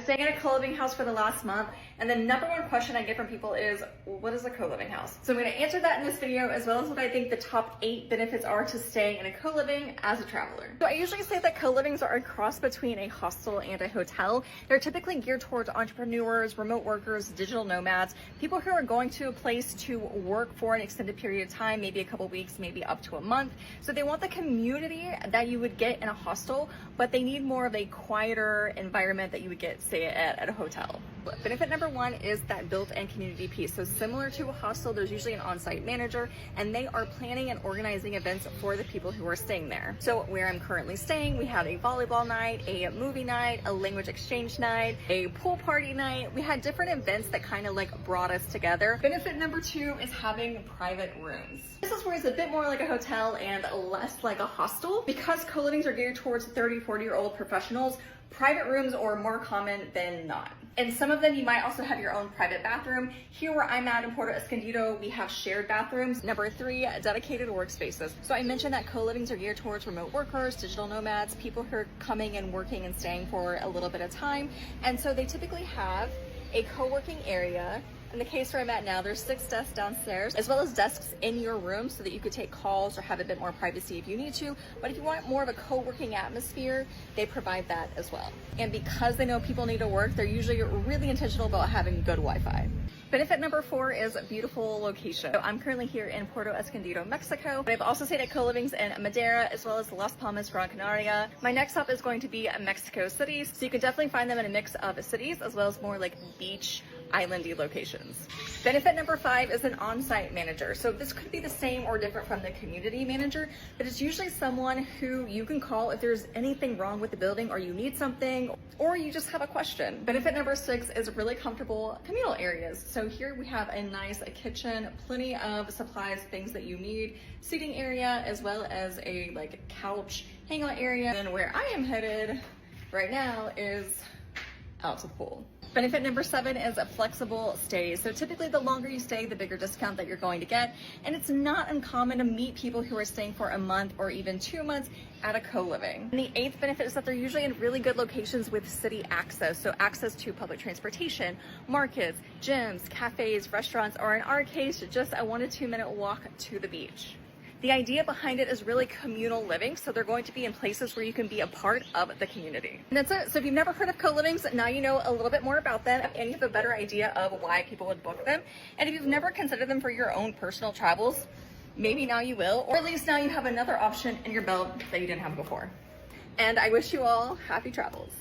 staying in a co-living house for the last month, and the number one question I get from people is, what is a co-living house? So I'm going to answer that in this video, as well as what I think the top 8 benefits are to staying in a co-living as a traveler. So I usually say that co-livings are a cross between a hostel and a hotel. They're typically geared towards entrepreneurs, remote workers, digital nomads, people who are going to a place to work for an extended period of time, maybe a couple weeks, maybe up to a month. So they want the community that you would get in a hostel, but they need more of a quieter environment that you would get, say, at a hotel. Benefit number 1 is that built-in community piece. So similar to a hostel, there's usually an on-site manager, and they are planning and organizing events for the people who are staying there. So where I'm currently staying, we had a volleyball night, a movie night, a language exchange night, a pool party night. We had different events that kind of like brought us together. Benefit number 2 is having private rooms. This is where it's a bit more like a hotel and less like a hostel. Because co-livings are geared towards 30, 40-year-old professionals, private rooms are more common than not. And some of them, you might also have your own private bathroom. Here where I'm at in Puerto Escondido, we have shared bathrooms. Number 3, dedicated workspaces. So I mentioned that co-livings are geared towards remote workers, digital nomads, people who are coming and working and staying for a little bit of time. And so they typically have a co-working area. In the case where I'm at now, there's 6 desks downstairs, as well as desks in your room so that you could take calls or have a bit more privacy if you need to. But if you want more of a co-working atmosphere, they provide that as well. And because they know people need to work, they're usually really intentional about having good Wi-Fi. Benefit number 4 is beautiful location. So I'm currently here in Puerto Escondido, Mexico, but I've also stayed at co-livings in Madeira as well as Las Palmas, Gran Canaria. My next stop is going to be Mexico City, so you can definitely find them in a mix of cities as well as more like beach, islandy locations. Benefit number 5 is an on-site manager. So this could be the same or different from the community manager, but it's usually someone who you can call if there's anything wrong with the building or you need something or you just have a question. Benefit number 6 is really comfortable communal areas. So here we have a nice kitchen, plenty of supplies, things that you need, seating area, as well as a couch hangout area. And where I am headed right now is out to the pool. Benefit number 7 is a flexible stay. So typically the longer you stay, the bigger discount that you're going to get. And it's not uncommon to meet people who are staying for a month or even 2 months at a co-living. And the 8th benefit is that they're usually in really good locations with city access. So access to public transportation, markets, gyms, cafes, restaurants, or in our case, just a 1 to 2 minute walk to the beach. The idea behind it is really communal living, so they're going to be in places where you can be a part of the community. And that's it. So if you've never heard of co-livings, now you know a little bit more about them and you have a better idea of why people would book them. And if you've never considered them for your own personal travels, maybe now you will, or at least now you have another option in your belt that you didn't have before. And I wish you all happy travels.